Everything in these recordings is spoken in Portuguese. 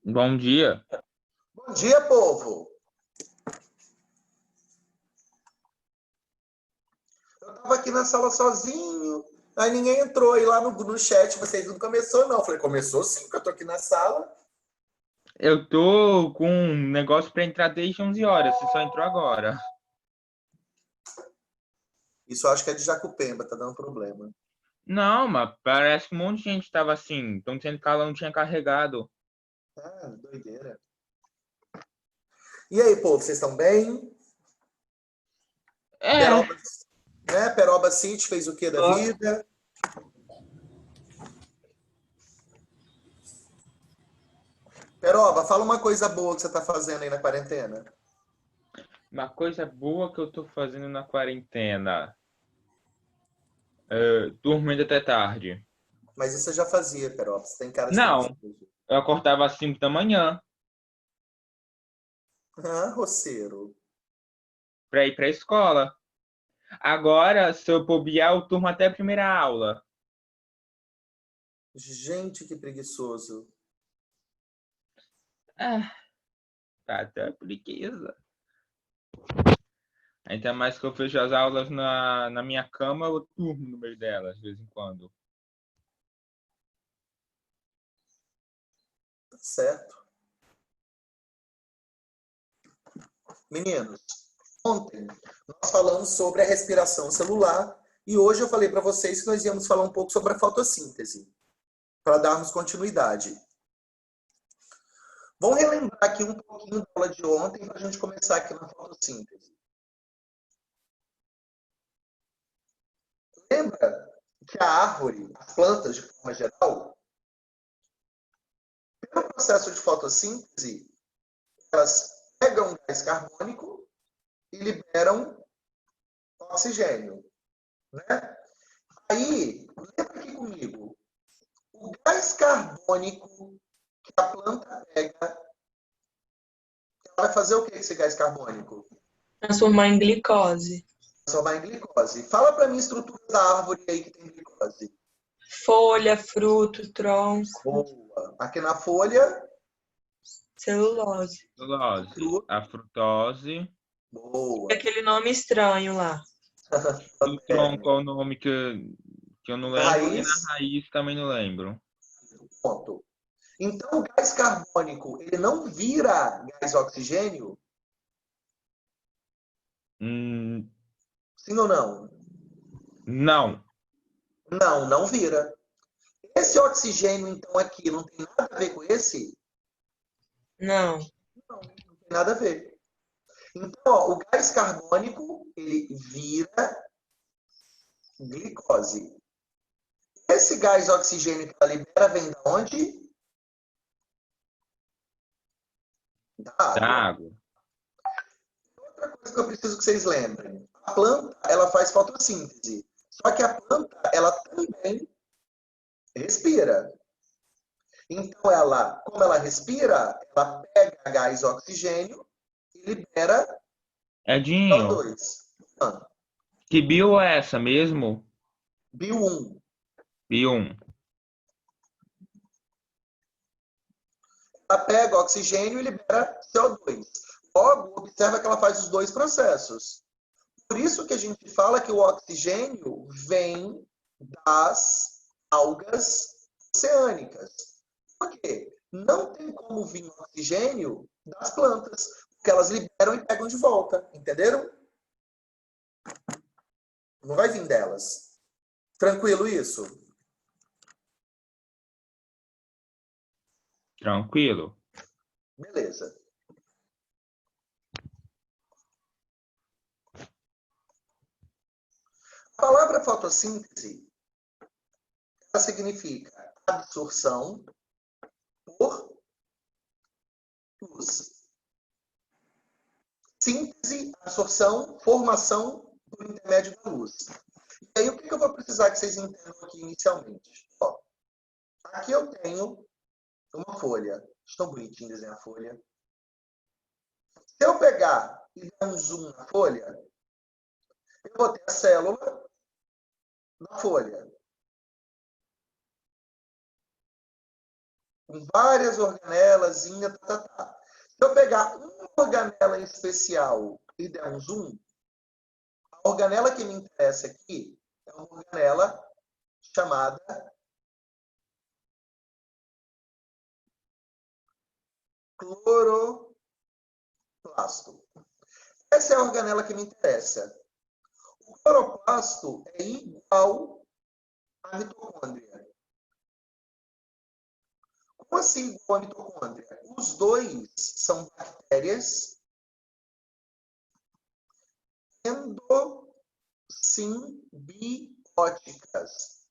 Bom dia. Bom dia, povo! Eu tava aqui na sala sozinho, aí ninguém entrou. E lá no chat vocês não começou, não. Eu falei, começou sim, porque eu tô aqui na sala. Eu tô com um negócio para entrar desde 11 horas. Você só entrou agora. Isso eu acho que é de Jacupemba, tá dando problema. Não, mas parece que um monte de gente tava assim. Estão dizendo que ela não tinha carregado. Ah, doideira. E aí, povo, vocês estão bem? É, Peroba, né? Peroba City fez o que da vida? Peroba, fala uma coisa boa que você tá fazendo aí na quarentena. uma coisa boa que eu tô fazendo na quarentena. Dormindo até tarde. Mas isso eu já fazia, Peroba. Você tem cara de Não, preguiçoso. eu acordava às 5 da manhã Ah, roceiro. para ir para a escola. Agora, se eu bobear, eu durmo até a primeira aula. Gente, que preguiçoso. Ah, tá até preguiça. Ainda mais que eu vejo as aulas na minha cama, eu durmo no meio delas, de vez em quando. Tá certo. Meninos, ontem nós falamos sobre a respiração celular e hoje eu falei para vocês que nós íamos falar um pouco sobre a fotossíntese, para darmos continuidade. Vamos relembrar aqui um pouquinho da aula de ontem para a gente começar aqui na fotossíntese. Lembra que a árvore, as plantas de forma geral, pelo processo de fotossíntese, elas pegam gás carbônico e liberam oxigênio, né? Aí, lembra aqui comigo, o gás carbônico que a planta pega, ela vai fazer o que com esse gás carbônico? Transformar em glicose. Transformar em glicose. Fala para mim a estrutura da árvore aí que tem glicose. Folha, fruto, tronco, Boa. Aqui na folha, celulose. Celulose, fruta. a frutose. E Boa. aquele nome estranho lá. Do tronco é o nome que eu não lembro, e na Raiz, raiz também não lembro. ponto. Então, o gás carbônico, ele não vira gás oxigênio? Hum, Sim ou não? não, Não, não vira. Esse oxigênio, então, aqui, não tem nada a ver com esse? Não. Não, não tem nada a ver. Então, ó, o gás carbônico, ele vira glicose. Esse gás oxigênio que ela libera vem de onde? Da da água. água. Outra coisa que eu preciso que vocês lembrem. A planta, ela faz fotossíntese. Só que a planta, ela também respira. Então, ela, como ela respira, ela pega gás oxigênio e libera Edinho, CO2. Ah, que bio é essa mesmo? Bio 1. Bio 1. Ela pega oxigênio e libera CO2. Logo, observa que ela faz os dois processos. Por isso que a gente fala que o oxigênio vem das algas oceânicas. Por quê? Não tem como vir oxigênio das plantas, porque elas liberam e pegam de volta. Entenderam? Não vai vir delas. Tranquilo isso? Tranquilo. Beleza. A palavra fotossíntese, ela significa absorção por luz. Síntese, absorção, formação por intermédio da luz. E aí, o que eu vou precisar que vocês entendam aqui inicialmente? Ó, aqui eu tenho uma folha. Estão bonitinho desenhar a folha. Se eu pegar e der um zoom na folha, eu vou ter a célula da folha. com várias organelas, tá. Se eu pegar uma organela em especial e der um zoom, a organela que me interessa aqui é uma organela chamada cloroplasto. Essa é a organela que me interessa. O cloroplasto é igual à mitocôndria. Como assim igual à mitocôndria? Os dois são bactérias endossimbióticas.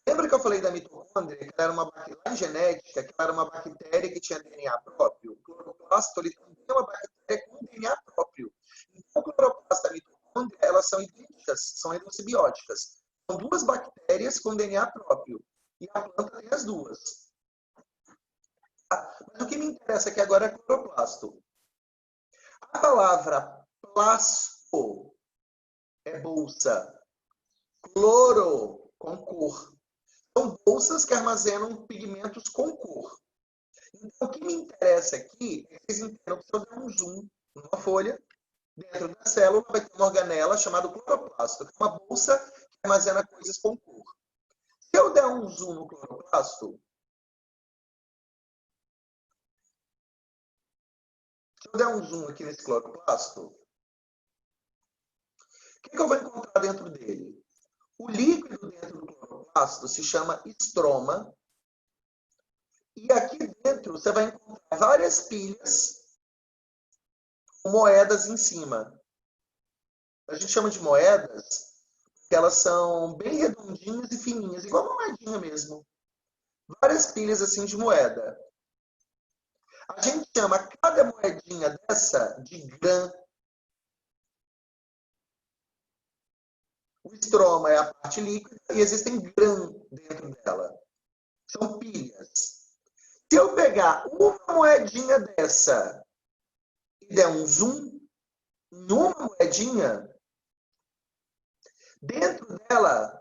Lembra que eu falei da mitocôndria, que ela era uma bactéria genética, que ela era uma bactéria que tinha DNA próprio? O cloroplasto ele também é uma bactéria com DNA próprio. Então, o cloroplasto e a mitocôndria, elas são idênticas, são endossimbióticas. São duas bactérias com DNA próprio. E a planta tem as duas. Mas o que me interessa aqui agora é cloroplasto. A palavra plasto é bolsa. Cloro, com cor. São bolsas que armazenam pigmentos com cor. Então, o que me interessa aqui é que vocês entendam que se eu der um zoom numa folha, dentro da célula vai ter uma organela chamada cloroplasto, que é uma bolsa que armazena coisas com cor. Se eu der um zoom no cloroplasto, se eu der um zoom aqui nesse cloroplasto, o que eu vou encontrar dentro dele? O líquido dentro do cloroplasto se chama estroma. E aqui dentro você vai encontrar várias pilhas com moedas em cima. A gente chama de moedas porque elas são bem redondinhas e fininhas, igual uma moedinha mesmo. Várias pilhas assim de moeda. A gente chama cada moedinha dessa de grã. O estroma é a parte líquida e existem grã dentro dela. São pilhas. Se eu pegar uma moedinha dessa e der um zoom em uma moedinha, dentro dela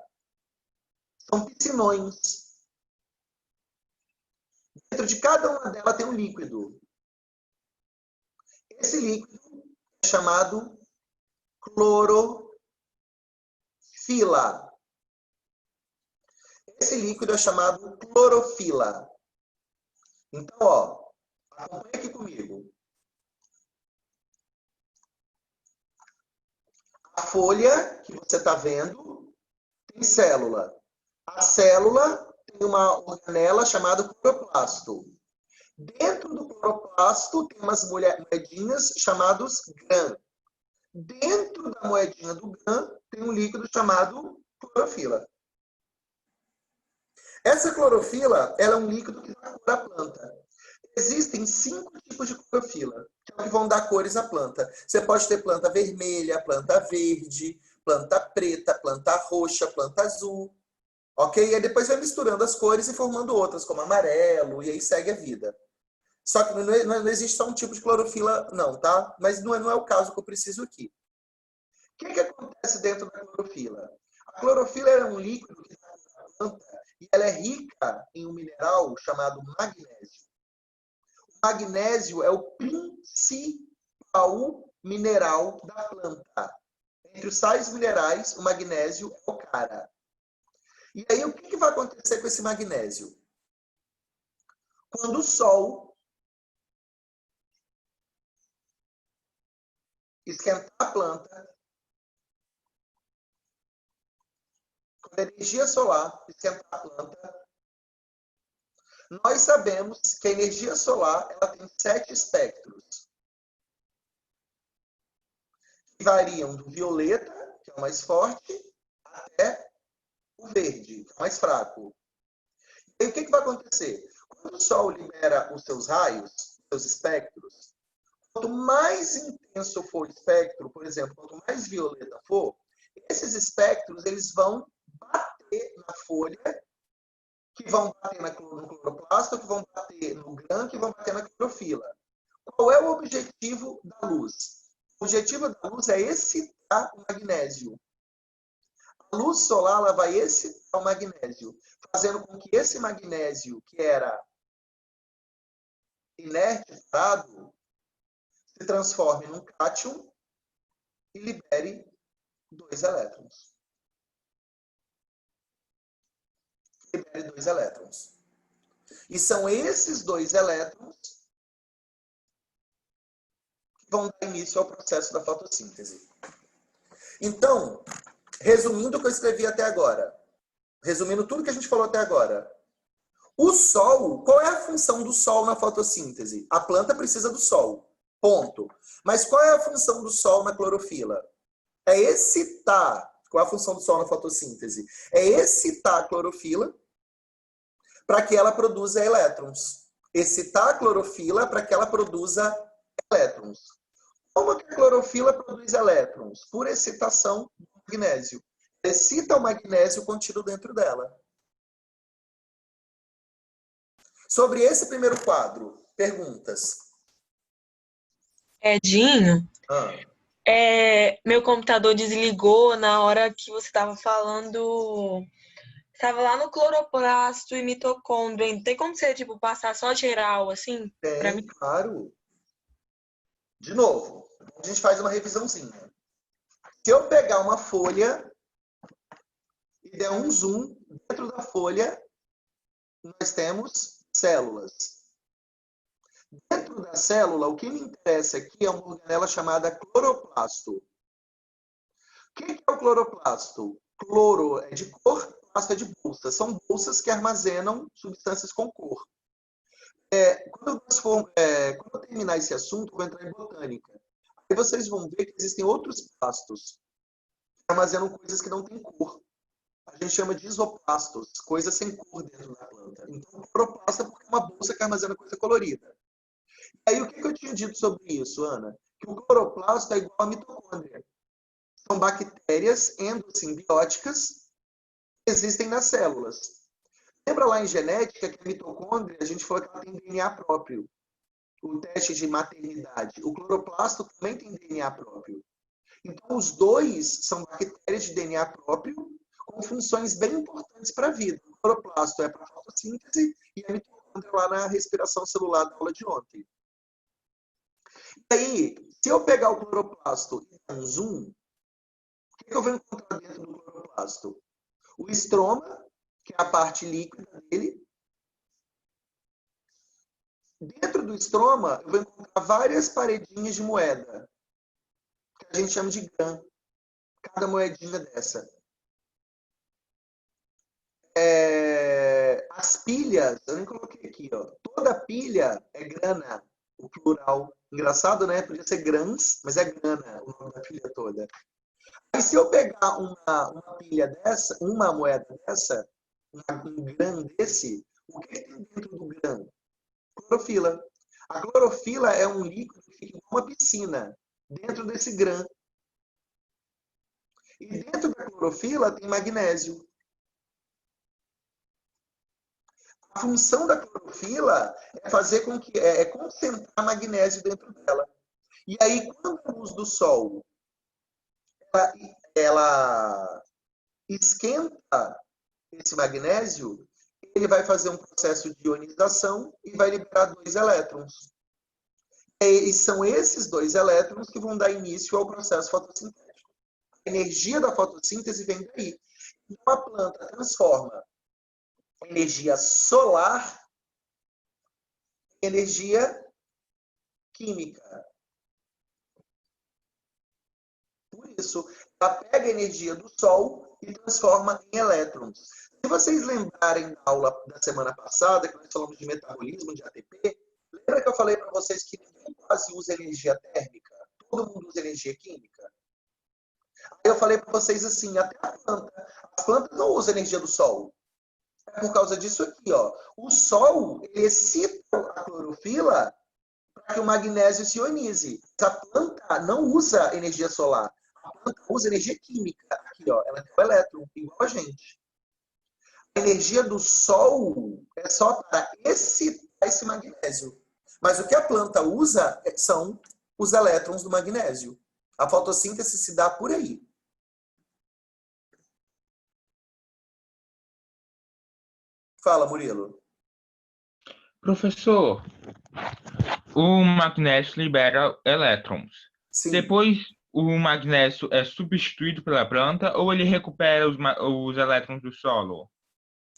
são piscinões. Dentro de cada uma delas tem um líquido. Esse líquido é chamado clorofila. Esse líquido é chamado clorofila. Então, ó, acompanha aqui comigo. A folha que você está vendo tem célula. A célula tem uma organela chamada cloroplasto. Dentro do cloroplasto tem umas moedinhas chamadas grã. Dentro da moedinha do grã tem um líquido chamado clorofila. Essa clorofila ela é um líquido que dá cor à planta. Existem 5 tipos de clorofila, que vão dar cores à planta. Você pode ter planta vermelha, planta verde, planta preta, planta roxa, planta azul. Ok? E aí depois vai misturando as cores e formando outras, como amarelo, e aí segue a vida. Só que não existe só um tipo de clorofila, não, tá? Mas não é o caso que eu preciso aqui. O que acontece dentro da clorofila? A clorofila é um líquido que está na planta e ela é rica em um mineral chamado magnésio. O magnésio é o principal mineral da planta. Entre os sais minerais, o magnésio é o cara. E aí, o que vai acontecer com esse magnésio? Quando o Sol esquentar a planta, quando a energia solar esquentar a planta, nós sabemos que a energia solar ela tem 7 espectros. Que variam do violeta, que é o mais forte, até o verde, que é o mais fraco. E aí, o que vai acontecer? Quando o Sol libera os seus raios, os seus espectros, quanto mais intenso for o espectro, por exemplo, quanto mais violeta for, esses espectros eles vão bater na folha, que vão bater no cloroplasto, que vão bater no grã, que vão bater na clorofila. Qual é o objetivo da luz? O objetivo da luz é excitar o magnésio. A luz solar ela vai excitar o magnésio, fazendo com que esse magnésio, que era inerte, parado, se transforme num cátion e libere 2 elétrons. Libere 2 elétrons. E são esses 2 elétrons que vão dar início ao processo da fotossíntese. Então, resumindo o que eu escrevi até agora, resumindo tudo que a gente falou até agora, o Sol, qual é a função do Sol na fotossíntese? A planta precisa do Sol, ponto. Mas qual é a função do Sol na clorofila? É excitar. Qual é a função do Sol na fotossíntese? É excitar a clorofila para que ela produza elétrons. Excitar a clorofila para que ela produza elétrons. Como que a clorofila produz elétrons? Por excitação do magnésio. Excita o magnésio contido dentro dela. Sobre esse primeiro quadro, perguntas? Edinho, Ah, meu computador desligou na hora que você estava falando. Estava lá no cloroplasto e mitocôndria. Tem como você, tipo, passar só geral, assim, pra tem, mim? claro. De novo, a gente faz uma revisãozinha. Se eu pegar uma folha e der um zoom, dentro da folha nós temos células. Dentro da célula, o que me interessa aqui é uma organela chamada cloroplasto. O que é o cloroplasto? Cloro é de cor, plasto é de bolsa. São bolsas que armazenam substâncias com cor. Quando eu terminar esse assunto, eu vou entrar em botânica. Aí vocês vão ver que existem outros plastos que armazenam coisas que não têm cor. A gente chama de isoplastos, coisas sem cor dentro da planta. Então, cloroplasto é porque é uma bolsa que armazena coisa colorida. E aí, o que eu tinha dito sobre isso, Ana? Que o cloroplasto é igual à mitocôndria. São bactérias endossimbióticas que existem nas células. Lembra lá em genética que a mitocôndria, a gente falou que ela tem DNA próprio. O teste de maternidade. O cloroplasto também tem DNA próprio. Então, os dois são bactérias de DNA próprio com funções bem importantes para a vida. O cloroplasto é para a fotossíntese e a mitocôndria lá na respiração celular da aula de ontem. E aí, se eu pegar o cloroplasto e dar um zoom, o que eu vou encontrar dentro do cloroplasto? O estroma, que é a parte líquida dele. Dentro do estroma, eu vou encontrar várias paredinhas de moeda, que a gente chama de grã. Cada moedinha dessa. As pilhas, eu nem coloquei aqui, ó. Toda pilha é grana, o plural. Engraçado, né? Podia ser grãs, mas é grana o nome da pilha toda. E se eu pegar uma pilha dessa, uma moeda dessa, um grã desse, o que tem dentro do grã? Clorofila. A clorofila é um líquido que fica em uma piscina, dentro desse grã. E dentro da clorofila tem magnésio. A função da clorofila é fazer com que concentrar magnésio dentro dela. E aí, quando a luz do sol ela esquenta esse magnésio, ele vai fazer um processo de ionização e vai liberar 2 elétrons. E são esses 2 elétrons que vão dar início ao processo fotossintético. A energia da fotossíntese vem daí. Então, a planta transforma energia solar em energia química. Por isso, ela pega a energia do Sol e transforma em elétrons. Se vocês lembrarem da aula da semana passada, que nós falamos de metabolismo de ATP, lembra que eu falei para vocês que ninguém quase usa energia térmica? Todo mundo usa energia química? Aí eu falei para vocês assim, até a planta. As plantas não usam energia do Sol. É por causa disso aqui, ó. O Sol, ele excita a clorofila para que o magnésio se ionize. A planta não usa energia solar. A planta usa energia química. Aqui, ó. Ela tem o elétron, igual a gente. A energia do Sol é só para excitar esse magnésio. Mas o que a planta usa são os elétrons do magnésio. A fotossíntese se dá por aí. Fala, Murilo. Professor, o magnésio libera elétrons. Sim. Depois, o magnésio é substituído pela planta ou ele recupera os elétrons do solo?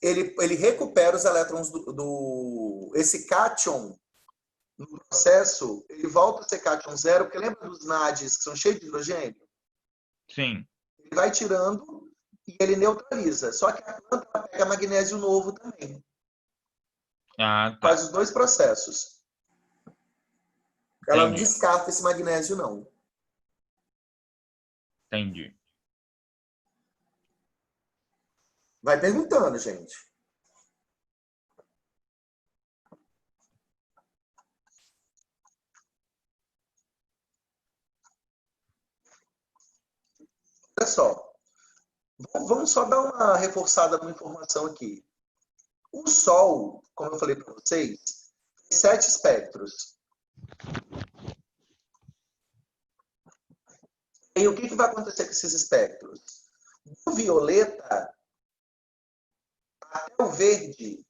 Ele recupera os elétrons esse cátion no processo, ele volta a ser cátion zero, porque lembra dos NADs que são cheios de hidrogênio? Sim. Ele vai tirando e ele neutraliza. Só que a planta ela pega magnésio novo também. Ah, tá. Faz os dois processos. Ela não Entendi. descarta esse magnésio, não. Entendi. Vai perguntando, gente. Olha só. Vamos só dar uma reforçada numa informação aqui. O Sol, como eu falei para vocês, tem 7 espectros. E o que vai acontecer com esses espectros? Do violeta até o verde,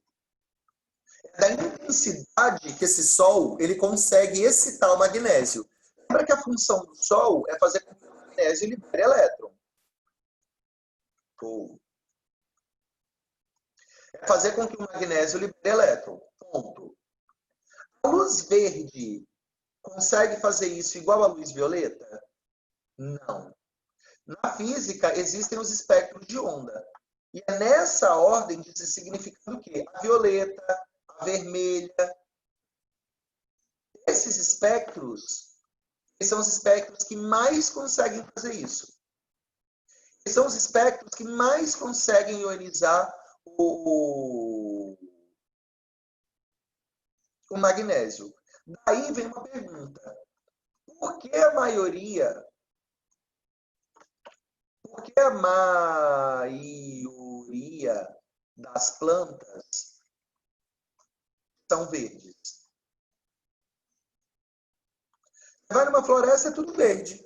é da intensidade que esse Sol ele consegue excitar o magnésio. Lembra que a função do Sol é fazer com que o magnésio libere elétron. É fazer com que o magnésio libere elétron. Ponto. A luz verde consegue fazer isso igual à luz violeta? Não. Na física, existem os espectros de onda. E é nessa ordem de se significando o quê? A violeta, a vermelha. Esses espectros, eles são os espectros que mais conseguem fazer isso. Eles são os espectros que mais conseguem ionizar o magnésio. Daí vem uma pergunta. Por que a maioria das plantas são verdes? Vai numa floresta, é tudo verde.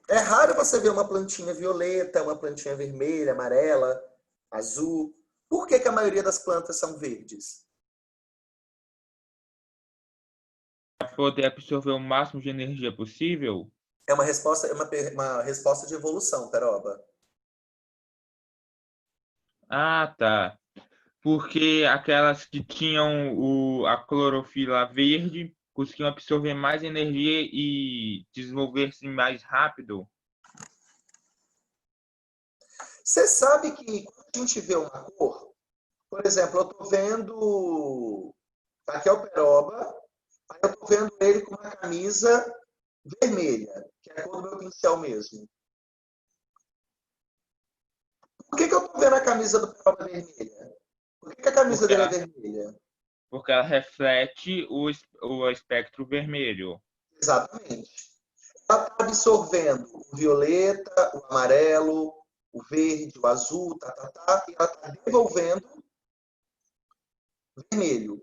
É raro você ver uma plantinha violeta, uma plantinha vermelha, amarela, azul. Por que a maioria das plantas são verdes? Para poder absorver o máximo de energia possível? É uma resposta de evolução, Peroba. Ah, tá. Porque aquelas que tinham a clorofila verde conseguiam absorver mais energia e desenvolver-se mais rápido. Você sabe que quando a gente vê uma cor, por exemplo, eu estou vendo. Aqui é o Peroba, aí eu estou vendo ele com uma camisa vermelha, que é a cor do meu pincel mesmo. Por que eu estou vendo a camisa do Peroba vermelha? Por que a camisa dele é vermelha? Porque ela reflete o espectro vermelho. Exatamente. Ela está absorvendo o violeta, o amarelo, o verde, o azul, e ela está devolvendo vermelho.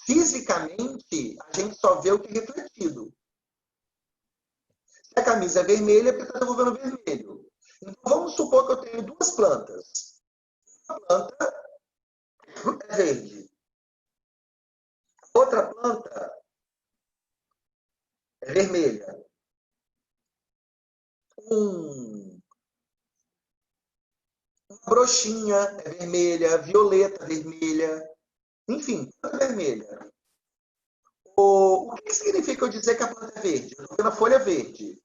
Fisicamente, a gente só vê o que é refletido. Se a camisa é vermelha, é porque está devolvendo vermelho. Então, vamos supor que eu tenho duas plantas. Uma planta é verde. Outra planta é vermelha. Uma broxinha é vermelha, violeta vermelha. Enfim, planta vermelha. O que significa eu dizer que a planta é verde? Eu estou vendo a folha verde.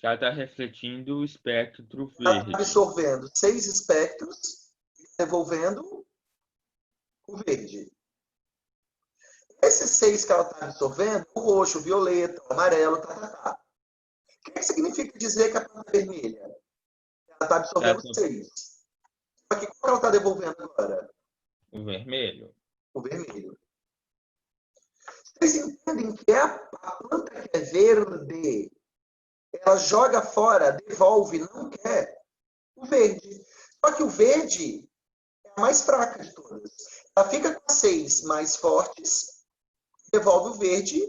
Ela está refletindo o espectro Ela verde. está absorvendo 6 espectros e devolvendo o verde. Esses 6 que ela está absorvendo, o roxo, o violeta, o amarelo, O que significa dizer que a planta é vermelha? Ela está absorvendo 6. Só que qual que ela está devolvendo agora? O vermelho. O vermelho. Vocês entendem que a planta que é verde, ela joga fora, devolve, não quer o verde. Só que o verde é a mais fraca de todas. Ela fica com as 6 mais fortes, devolve o verde,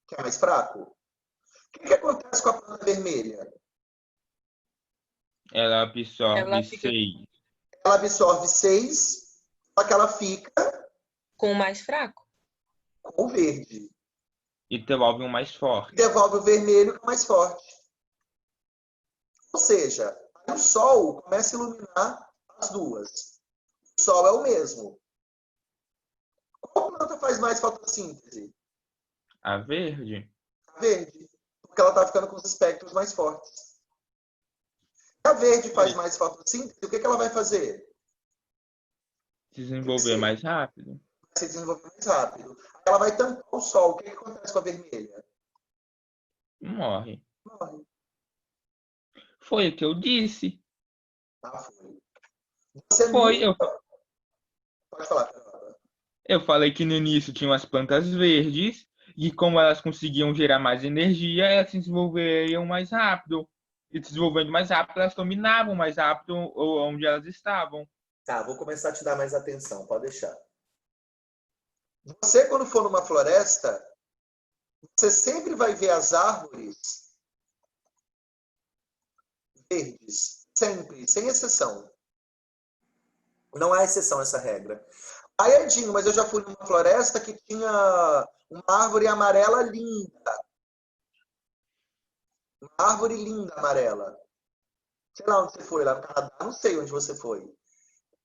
que é mais fraco. O que acontece com a planta vermelha? Ela absorve 6. Ela absorve 6, só que ela fica com o mais fraco. com o verde. E devolve um mais forte. Devolve o vermelho, que é mais forte. Ou seja, aí o Sol começa a iluminar as duas. O Sol é o mesmo. Qual planta faz mais fotossíntese? A verde A verde. Porque ela está ficando com os espectros mais fortes. Se a verde faz mais fotossíntese, o que ela vai fazer? desenvolver mais rápido. Vai se desenvolver mais rápido. Aí ela vai tampar o Sol. O que acontece com a vermelha? Morre. Morre. Foi o que eu disse. Ah, foi. Você Foi. nunca... Pode falar, Carol. Eu falei que no início tinham as plantas verdes e como elas conseguiam gerar mais energia, elas se desenvolveriam mais rápido. E desenvolvendo mais rápido, elas dominavam mais rápido onde elas estavam. Tá, vou começar a te dar mais atenção. Pode deixar. Você, quando for numa floresta, você sempre vai ver as árvores verdes. Sempre, sem exceção. Não há exceção a essa regra. Aí, Edinho, mas eu já fui numa floresta que tinha uma árvore amarela linda. Uma árvore linda amarela. Sei lá onde você foi, lá no Canadá, não sei onde você foi.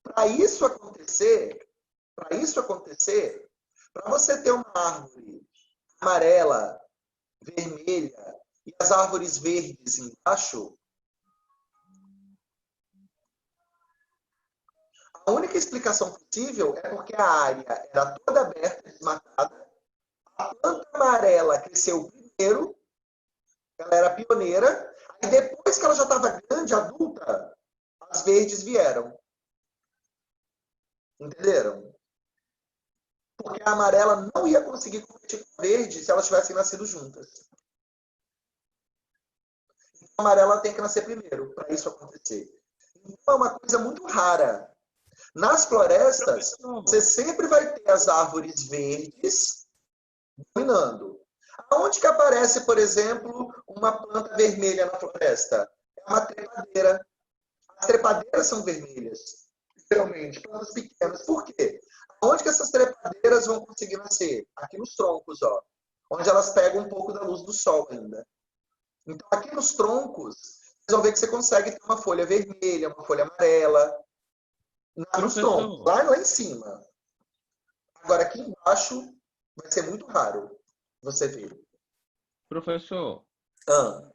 Para isso acontecer, para você ter uma árvore amarela, vermelha e as árvores verdes embaixo, a única explicação possível é porque a área era toda aberta, desmatada. A planta amarela cresceu primeiro, ela era pioneira. Aí depois que ela já estava grande, adulta, as verdes vieram. Entenderam? Porque a amarela não ia conseguir competir com a verde se elas tivessem nascido juntas. Então, a amarela tem que nascer primeiro para isso acontecer. Então, é uma coisa muito rara. Nas florestas, você sempre vai ter as árvores verdes dominando. Aonde que aparece, por exemplo, uma planta vermelha na floresta? É uma trepadeira. As trepadeiras são vermelhas, geralmente, plantas pequenas. Por quê? Onde que essas trepadeiras vão conseguir nascer? Aqui nos troncos, ó, onde elas pegam um pouco da luz do sol ainda. Então, aqui nos troncos, vocês vão ver que você consegue ter uma folha vermelha, uma folha amarela, nos troncos, lá em cima. Agora, aqui embaixo, vai ser muito raro você ver. Professor, Ah.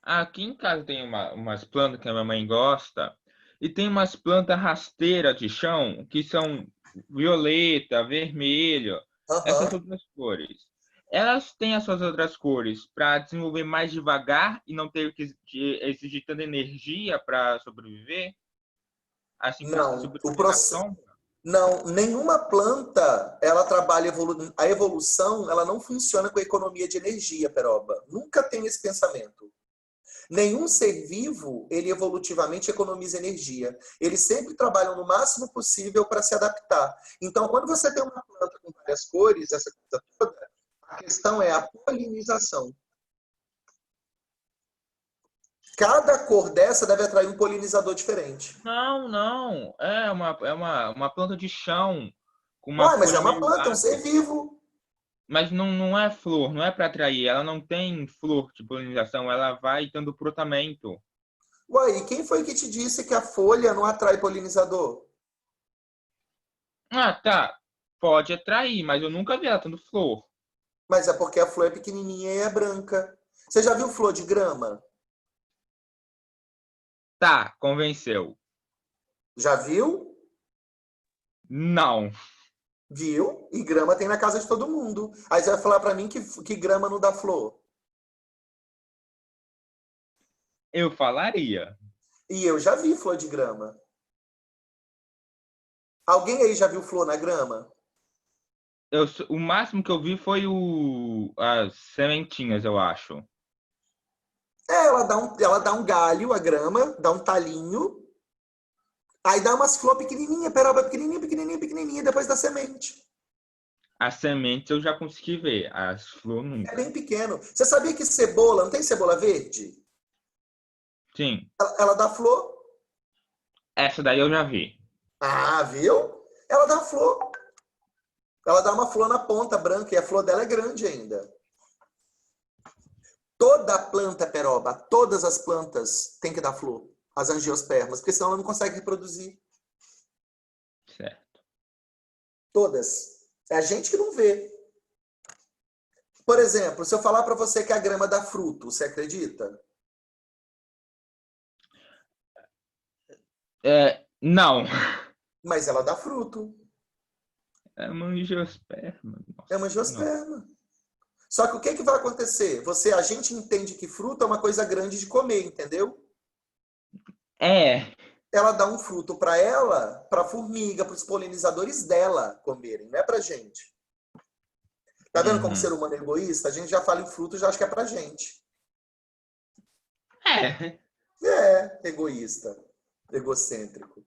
aqui em casa tem umas plantas que a minha mãe gosta e tem umas plantas rasteiras de chão que são violeta, vermelho, essas outras cores. Elas têm as suas outras cores para desenvolver mais devagar e não ter que exigir tanta energia para sobreviver? Assim como Não, sobreviver na sombra? não, nenhuma planta ela trabalha a evolução, ela não funciona com a economia de energia, Peroba. Nunca tem esse pensamento. Nenhum ser vivo, ele evolutivamente economiza energia. Eles sempre trabalham no máximo possível para se adaptar. Então, quando você tem uma planta com várias cores, essa coisa toda, a questão é a polinização. Cada cor dessa deve atrair um polinizador diferente. Não. É uma planta de chão com uma Ué, mas é folha uma meio planta, é um ser larga. vivo. Mas não é flor, não é para atrair. Ela não tem flor de polinização, ela vai dando brotamento. Ué, e quem foi que te disse que a folha não atrai polinizador? Ah, tá. Pode atrair, mas eu nunca vi ela dando flor. Mas é porque a flor é pequenininha e é branca. Você já viu flor de grama? Tá, convenceu. Já viu? Não. Viu? E grama tem na casa de todo mundo. Aí você vai falar pra mim que grama não dá flor. Eu falaria. E eu já vi flor de grama. Alguém aí já viu flor na grama? O máximo que eu vi foi as sementinhas, eu acho. É, ela dá um galho, a grama, dá um talinho. Aí dá umas flores pequenininha, peroba pequenininha, depois da semente. As sementes eu já consegui ver, as flores É nunca. bem pequeno. Você sabia que cebola, não tem cebola verde? Sim, Ela dá flor. essa daí eu já vi. Ah, viu? Ela dá flor. Ela dá uma flor na ponta branca e a flor dela é grande ainda. Toda planta, Peroba, todas as plantas têm que dar flor, as angiospermas, porque senão ela não consegue reproduzir. Certo. Todas. É a gente que não vê. Por exemplo, se eu falar para você que a grama dá fruto, você acredita? Não. Mas ela dá fruto. É uma angiosperma. É uma angiosperma. Só que o que vai acontecer? A gente entende que fruto é uma coisa grande de comer, entendeu? Ela dá um fruto para ela, para a formiga, para os polinizadores dela comerem, não é para gente. Tá vendo como o ser humano é egoísta? A gente já fala em fruto e já acha que é pra gente. Egoísta. Egocêntrico.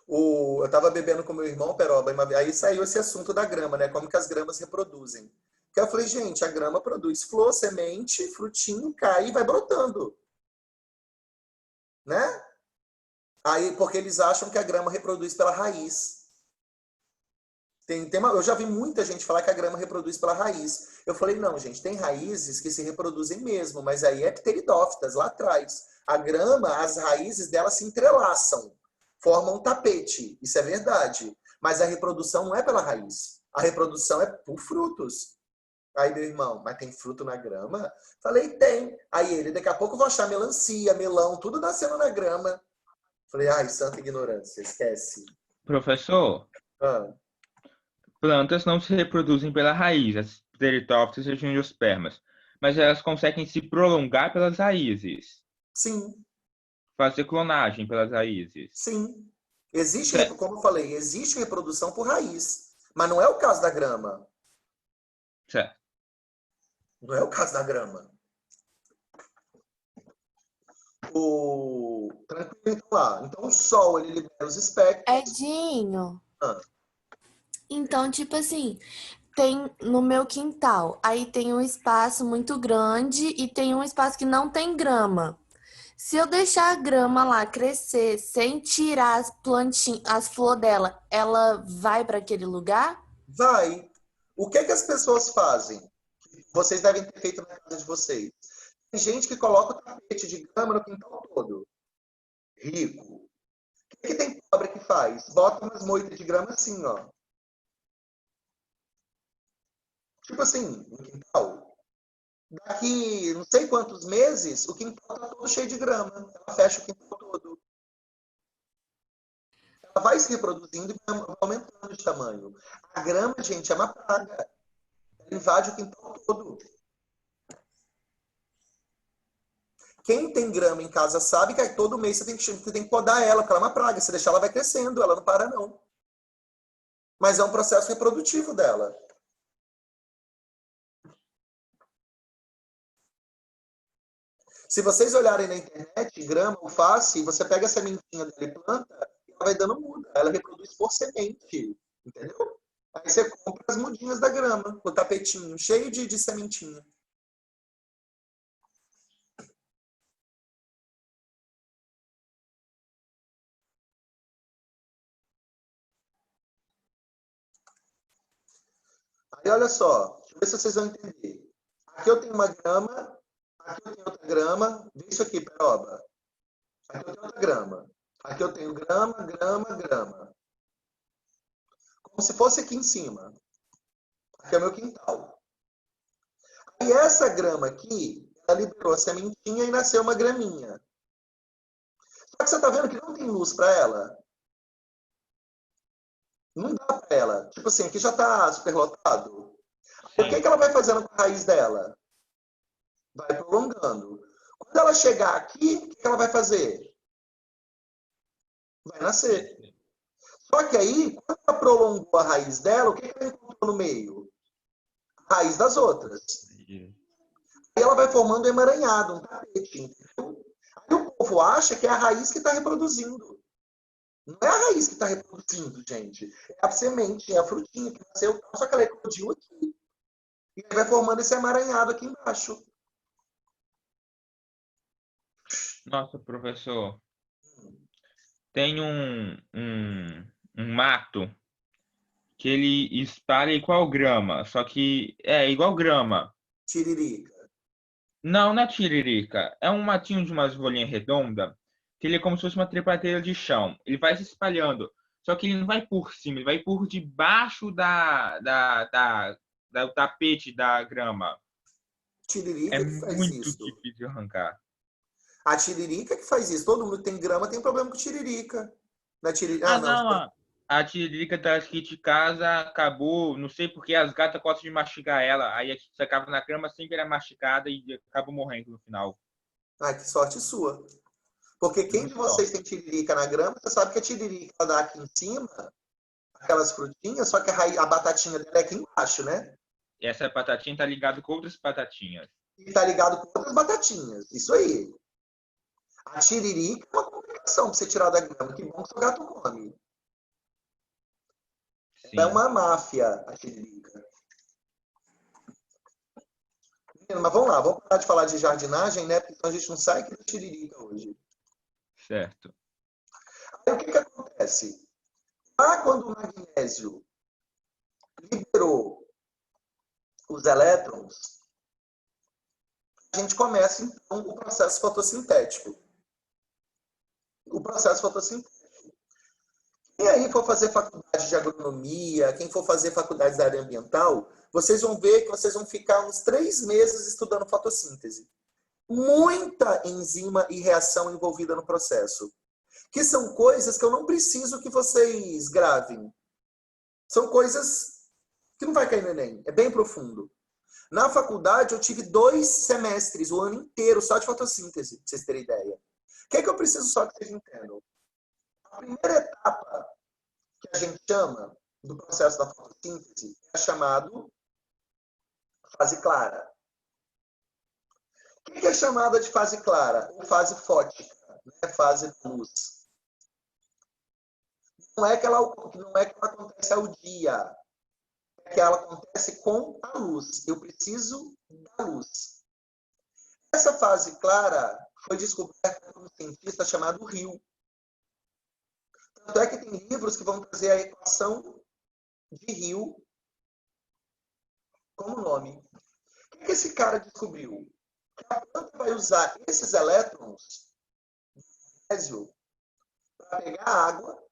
Eu estava bebendo com meu irmão, Peroba, aí saiu esse assunto da grama, né? Como que as gramas reproduzem. Que eu falei, gente, a grama produz flor, semente, frutinho, cai e vai brotando. Né? Aí, porque eles acham que a grama reproduz pela raiz. Eu já vi muita gente falar que a grama reproduz pela raiz. Eu falei, não, gente, tem raízes que se reproduzem mesmo, mas aí é pteridófitas, lá atrás. A grama, as raízes dela se entrelaçam, formam um tapete, isso é verdade. Mas a reprodução não é pela raiz. A reprodução é por frutos. Aí, meu irmão, mas tem fruto na grama? Falei, tem. Aí ele, daqui a pouco eu vou achar melancia, melão, tudo nascendo na grama. Falei, ai, santa ignorância, esquece. Professor, plantas não se reproduzem pela raiz, as pteritófitas e as angiospermas, mas elas conseguem se prolongar pelas raízes. Sim. Fazer clonagem pelas raízes. Sim. Como eu falei, existe reprodução por raiz. Mas não é o caso da grama. Certo. Não é o caso da grama. Tranquilo, então lá. Então o sol, ele libera os espectros. Edinho. Então, tipo assim, tem no meu quintal, aí tem um espaço muito grande e tem um espaço que não tem grama. Se eu deixar a grama lá crescer sem tirar as plantinhas, as flores dela, ela vai para aquele lugar? Vai. O que as pessoas fazem? Vocês devem ter feito na casa de vocês. Tem gente que coloca o tapete de grama no quintal todo. Rico. O que tem pobre que faz? Bota umas moitas de grama assim, ó. Tipo assim, no quintal. Daqui não sei quantos meses, o quintal tá todo cheio de grama. Ela fecha o quintal todo. Ela vai se reproduzindo e vai aumentando de tamanho. A grama, gente, é uma praga. Ela invade o quintal todo. Quem tem grama em casa sabe que todo mês você tem que podar ela, porque ela é uma praga. Se deixar, ela vai crescendo, ela não para, não. Mas é um processo reprodutivo dela. Se vocês olharem na internet, grama, alface, você pega a sementinha dela e planta, e ela vai dando muda. Ela reproduz por semente. Entendeu? Aí você compra as mudinhas da grama, o tapetinho, cheio de sementinha. Aí olha só, deixa eu ver se vocês vão entender. Aqui eu tenho uma grama, aqui eu tenho outra grama. Vê isso aqui, Peroba. Aqui eu tenho outra grama. Aqui eu tenho grama, grama, grama. Como se fosse aqui em cima. Aqui é o meu quintal. Aí essa grama aqui, ela liberou a sementinha e nasceu uma graminha. Só que você tá vendo que não tem luz para ela? Não dá para ela. Tipo assim, aqui já tá superlotado. O que ela vai fazendo com a raiz dela? Vai prolongando. Quando ela chegar aqui, o que ela vai fazer? Vai nascer. Só que aí, quando ela prolongou a raiz dela, o que ela encontrou no meio? A raiz das outras. Aí ela vai formando um emaranhado, um tapete. Entendeu? Aí o povo acha que é a raiz que está reproduzindo. Não é a raiz que está reproduzindo, gente. É a semente, é a frutinha que nasceu, só que ela eclodiu aqui. E aí vai formando esse emaranhado aqui embaixo. Nossa, professor, tem um mato que ele espalha igual grama, só que é igual grama. Tiririca. Não, não é tiririca. É um matinho de umas folhinhas redondas, que ele é como se fosse uma trepadeira de chão. Ele vai se espalhando. Só que ele não vai por cima, ele vai por debaixo do tapete da grama. É Tiririca que faz muito isso. difícil de arrancar. A tiririca que faz isso. Todo mundo que tem grama tem problema com tiririca. Na tiririca... Ah, Ah, não. não, a tiririca tá aqui de casa, acabou, não sei porque as gatas gostam de mastigar ela. Aí a gente acaba na grama sem querer masticada e acaba morrendo no final. Ah, que sorte sua. Porque quem Viu de só? vocês tem tiririca na grama, você sabe que a tiririca ela dá aqui em cima, aquelas frutinhas, só que a batatinha dela é aqui embaixo, né? Essa batatinha tá ligada com outras batatinhas. E tá ligado com outras batatinhas. Isso aí. A tiririca é uma complicação pra você tirar da grama. Que bom que seu gato come. Ela é Sim, uma máfia, a tiririca. Mas vamos lá, vamos parar de falar de jardinagem, né? Porque senão a gente não sai aqui da tiririca hoje. certo. Aí o que que acontece? Lá quando o magnésio liberou os elétrons, a gente começa, então, o processo fotossintético. O processo fotossintético. Quem aí for fazer faculdade de agronomia, quem for fazer faculdade da área ambiental, vocês vão ver que vocês vão ficar uns 3 meses estudando fotossíntese. Muita enzima e reação envolvida no processo. Que são coisas que eu não preciso que vocês gravem. São coisas que não vai cair no Enem. É bem profundo. Na faculdade, eu tive 2 semestres, o ano inteiro, só de fotossíntese, pra vocês terem ideia. O que é que eu preciso só que vocês entendam? A primeira etapa que a gente chama do processo da fotossíntese é chamado fase clara. O que é chamada de fase clara? Ou fase fótica, né? Fase de luz. Não é que ela acontece ao dia, é que ela acontece com a luz. Eu preciso da luz. Essa fase clara foi descoberta por um cientista chamado Rio. Tanto é que tem livros que vão trazer a equação de Rio como nome. O que esse cara descobriu? Que a planta vai usar esses elétrons para pegar água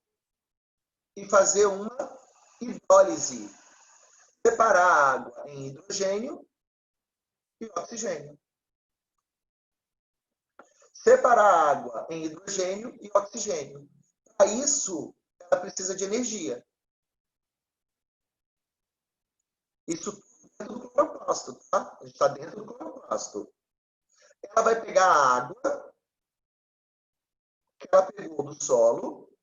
e fazer uma hidrólise. Separar a água em hidrogênio e oxigênio. Separar a água em hidrogênio e oxigênio. Para isso, ela precisa de energia. Isso dentro do cloroplasto, tá? A gente está dentro do cloroplasto. Ela vai pegar a água que ela pegou do solo,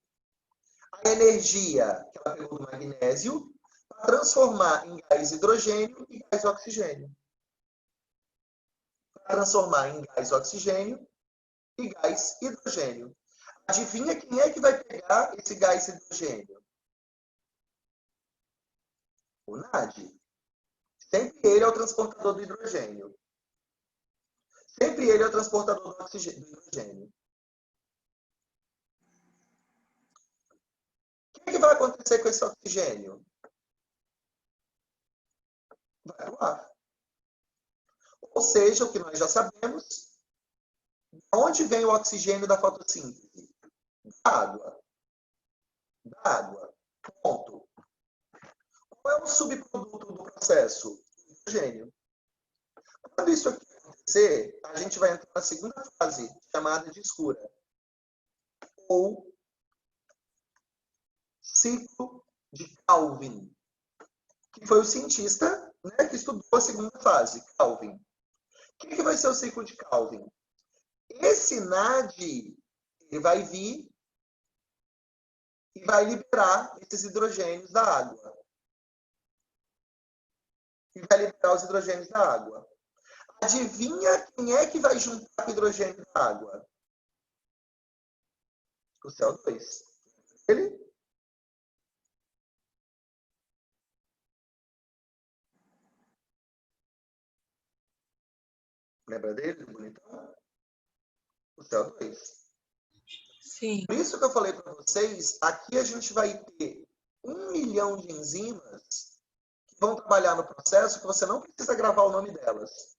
a energia que ela pegou do magnésio, para transformar em gás hidrogênio e gás oxigênio. Para transformar em gás oxigênio e gás hidrogênio. Adivinha quem é que vai pegar esse gás hidrogênio? O NAD. Sempre ele é o transportador do hidrogênio. Sempre ele é o transportador do hidrogênio. O que vai acontecer com esse oxigênio? Vai para o ar. Ou seja, o que nós já sabemos, de onde vem o oxigênio da fotossíntese? Da água. Da água. Ponto. Qual é o subproduto do processo? O hidrogênio. Quando isso aqui acontecer, a gente vai entrar na segunda fase, chamada de escura. Ou ciclo de Calvin, que foi o cientista, né, que estudou a segunda fase, Calvin. O que vai ser o ciclo de Calvin? Esse NAD ele vai vir e vai liberar esses hidrogênios da água. E vai liberar os hidrogênios da água. Adivinha quem é que vai juntar com o hidrogênio da água? O CO2. Ele? Lembra dele, bonitão? O CO2. Sim. Por isso que eu falei para vocês, aqui a gente vai ter 1 milhão de enzimas que vão trabalhar no processo que você não precisa gravar o nome delas.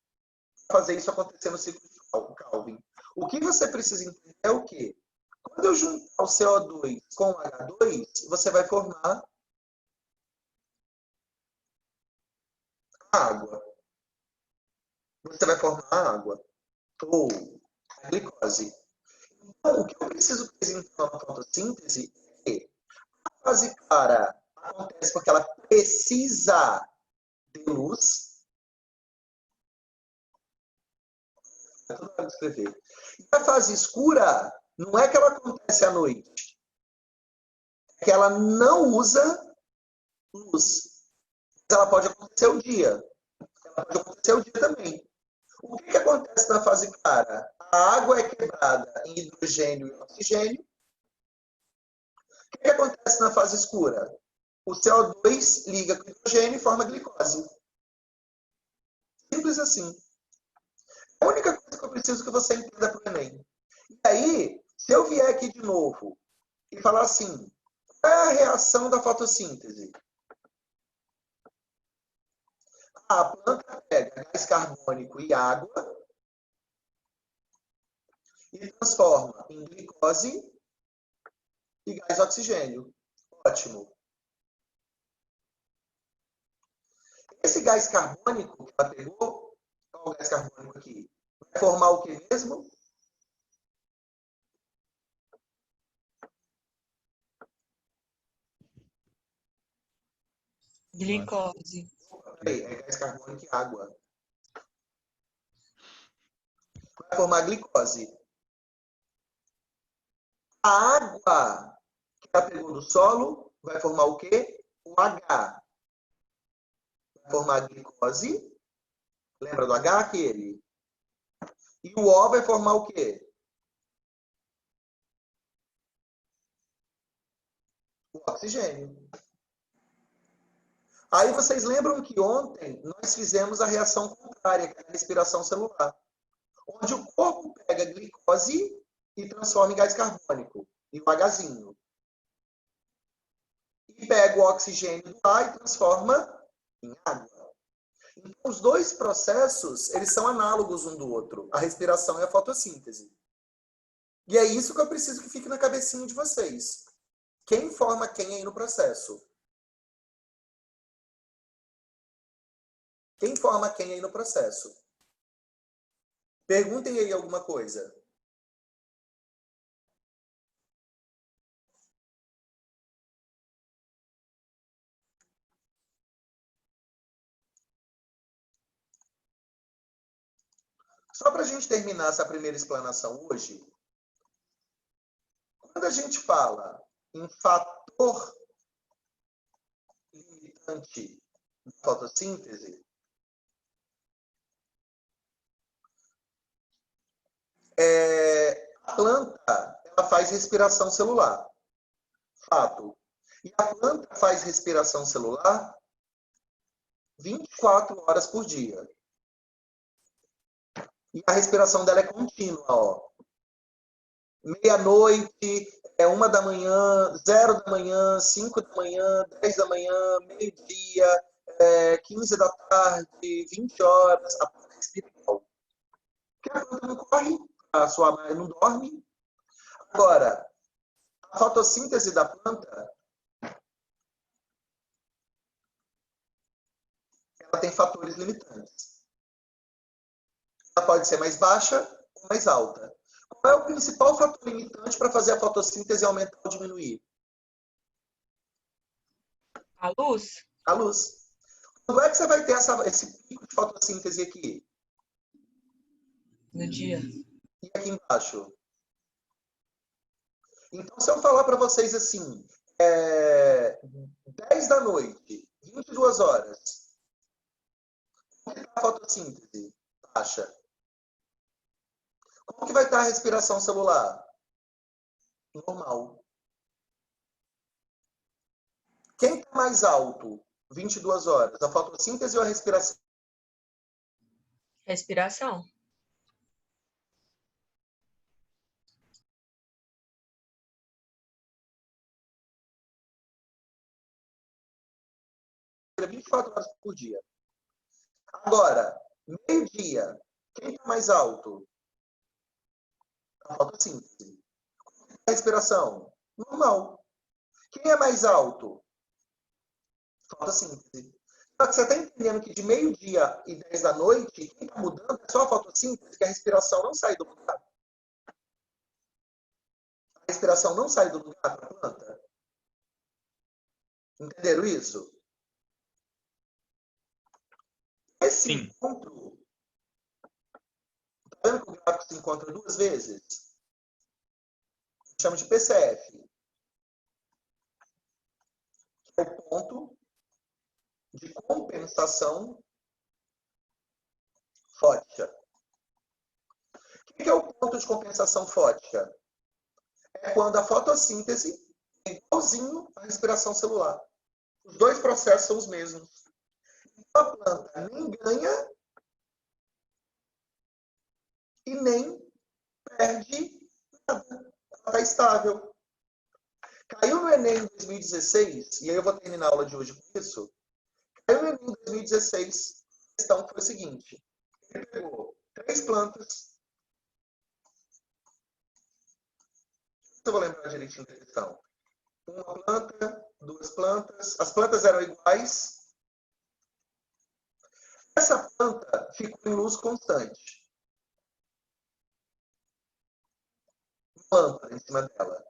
Fazer isso acontecer no ciclo de Calvin. O que você precisa entender é o quê? Quando eu juntar o CO2 com o H2, você vai formar água. Você vai formar água ou a glicose. Então, o que eu preciso apresentar na fotossíntese é que a fase clara acontece porque ela precisa de luz. É tudo para escrever. E a fase escura não é que ela acontece à noite. É que ela não usa luz. Mas ela pode acontecer o dia. Ela pode acontecer o dia também. O que acontece na fase clara? A água é quebrada em hidrogênio e oxigênio. O que acontece na fase escura? O CO2 liga com o hidrogênio e forma glicose. Simples assim. A única coisa que eu preciso que você entenda para o Enem. E aí, se eu vier aqui de novo e falar assim, qual é a reação da fotossíntese? A planta pega gás carbônico e água e transforma em glicose e gás oxigênio. Ótimo. Esse gás carbônico que ela pegou, qual é o gás carbônico aqui? Vai formar o que mesmo? Glicose. Peraí, é gás carbônico e água. Vai formar glicose. A água que ela pegou do solo vai formar o quê? O H. Vai formar glicose. Lembra do H aquele? E o O vai formar o quê? O oxigênio. Aí vocês lembram que ontem nós fizemos a reação contrária, que é a respiração celular. Onde o corpo pega glicose e transforma em gás carbônico, em um Hzinho. E pega o oxigênio do ar e transforma em água. Então, os dois processos, eles são análogos um do outro. A respiração e a fotossíntese. E é isso que eu preciso que fique na cabecinha de vocês. Quem forma quem aí no processo? Quem forma quem aí no processo? Perguntem aí alguma coisa. Só para a gente terminar essa primeira explanação hoje, quando a gente fala em fator limitante da fotossíntese, a planta ela faz respiração celular. Fato. E a planta faz respiração celular 24 horas por dia. E a respiração dela é contínua, ó. Meia-noite, 1 da manhã, 0 da manhã, 5 da manhã, 10 da manhã, meio-dia, 15 da tarde, 20 horas, a planta respira igual. Porque a planta não corre, a sua mãe não dorme. Agora, a fotossíntese da planta, ela tem fatores limitantes. Ela pode ser mais baixa ou mais alta. Qual é o principal fator limitante para fazer a fotossíntese aumentar ou diminuir? A luz? A luz. Quando é que você vai ter esse pico de fotossíntese aqui? No dia. E aqui embaixo? Então, se eu falar para vocês assim, 10 da noite, 22 horas, como que está a fotossíntese? Baixa. Como que vai estar a respiração celular? Normal. Quem está mais alto? 22 horas. A fotossíntese ou a respiração? Respiração. respira 24 horas por dia. Agora, meio-dia, quem está mais alto? A fotossíntese. A respiração? Normal. Quem é mais alto? Fotossíntese. Só que você está entendendo que de meio-dia e 10 da noite, quem está mudando é só a fotossíntese, que a respiração não sai do lugar. A respiração não sai do lugar para a planta. Entenderam isso? Esse Sim. encontro, tá vendo que o gráfico se encontra duas vezes? Chama de PCF. Que é o ponto de compensação fótica. O que é o ponto de compensação fótica? É quando a fotossíntese é igualzinho à respiração celular. Os dois processos são os mesmos. Então, a planta nem ganha e nem perde nada. Ela está estável. Caiu no Enem em 2016, e aí eu vou terminar a aula de hoje com isso. Caiu no Enem em 2016, a questão foi a seguinte. Ele pegou 3 plantas. Eu vou lembrar direitinho da questão. Uma planta, 2 plantas. As plantas eram iguais. Essa planta ficou em luz constante. Uma lâmpada em cima dela.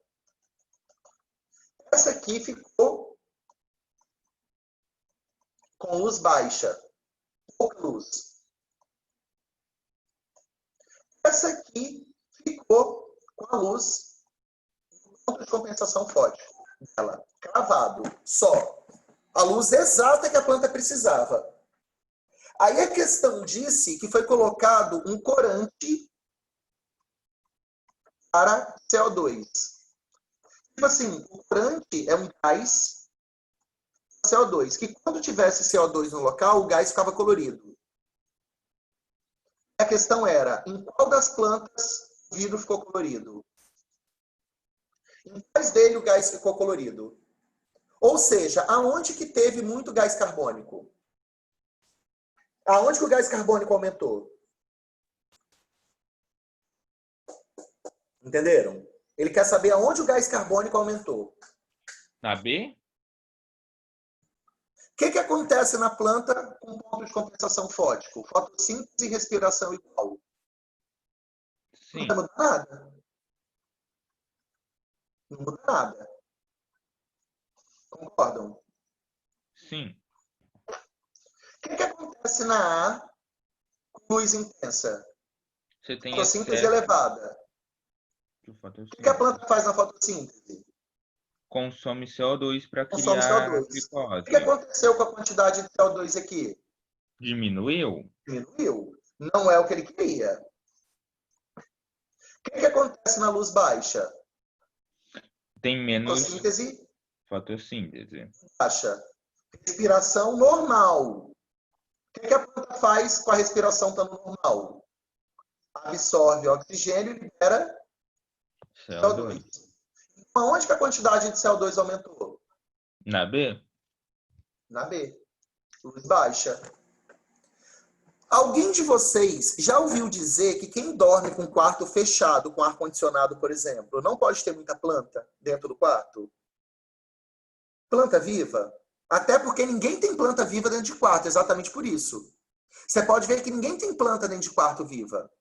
Essa aqui ficou com luz baixa. Pouca luz. Essa aqui ficou com a luz, ponto de compensação fótica dela, cravado, só. A luz exata que a planta precisava. Aí a questão disse que foi colocado um corante para CO2. Tipo assim, o corante é um gás CO2, que quando tivesse CO2 no local, o gás ficava colorido. A questão era, em qual das plantas o vidro ficou colorido? Em quais dele o gás ficou colorido? Ou seja, aonde que teve muito gás carbônico? Aonde que o gás carbônico aumentou? Entenderam? Ele quer saber aonde o gás carbônico aumentou. Na B? O que acontece na planta com ponto de compensação fótico? Fotossíntese e respiração igual. Sim. Não muda nada. Não muda nada. Concordam? Sim. O que acontece na A com luz intensa? Você tem Fotossíntese excesso elevada. de O fotossíntese. que a planta faz na fotossíntese? Consome CO2 para Consome criar CO2. O glicose. que aconteceu com a quantidade de CO2 aqui? Diminuiu? Diminuiu. Não é o que ele queria. O que acontece na luz baixa? Tem menos Fotossíntese fotossíntese. baixa. Respiração normal. O que a planta faz com a respiração estando normal? Absorve oxigênio e libera CO2. CO2. Então, aonde que a quantidade de CO2 aumentou? Na B? Na B. Luz baixa. Alguém de vocês já ouviu dizer que quem dorme com o quarto fechado, com ar-condicionado, por exemplo, não pode ter muita planta dentro do quarto? Planta viva? Até porque ninguém tem planta viva dentro de quarto, exatamente por isso. Você pode ver que ninguém tem planta dentro de quarto viva.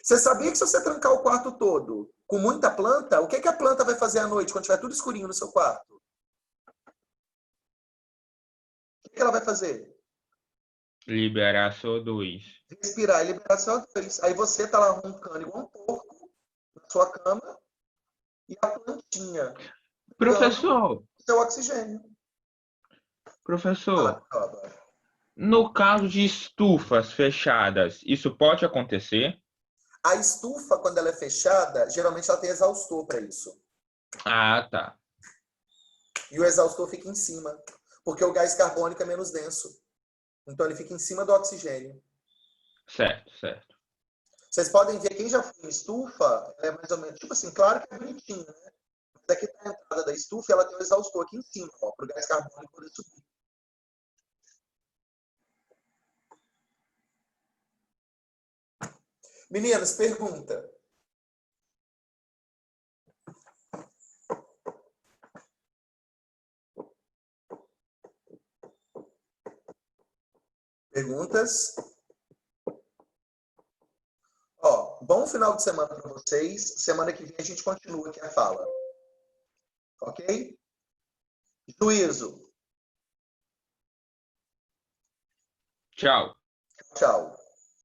Você sabia que se você trancar o quarto todo com muita planta, o que a planta vai fazer à noite, quando tiver tudo escurinho no seu quarto? O que ela vai fazer? Liberar CO2. Respirar e liberar CO2. Aí você está lá roncando igual um porco na sua cama e a plantinha Professor, seu oxigênio. professor, no caso de estufas fechadas, isso pode acontecer? A estufa, quando ela é fechada, geralmente ela tem exaustor para isso. Ah, tá. E o exaustor fica em cima, porque o gás carbônico é menos denso. Então ele fica em cima do oxigênio. Certo, certo. Vocês podem ver, quem já foi em estufa, é mais ou menos, tipo assim, claro que é bonitinho, né? Mas aqui na entrada da estufa, ela tem o exaustor aqui em cima, para o gás carbônico poder subir. Meninas, pergunta. Perguntas? Ó, bom final de semana para vocês. Semana que vem a gente continua aqui a fala. Ok? Juízo. Tchau. Tchau.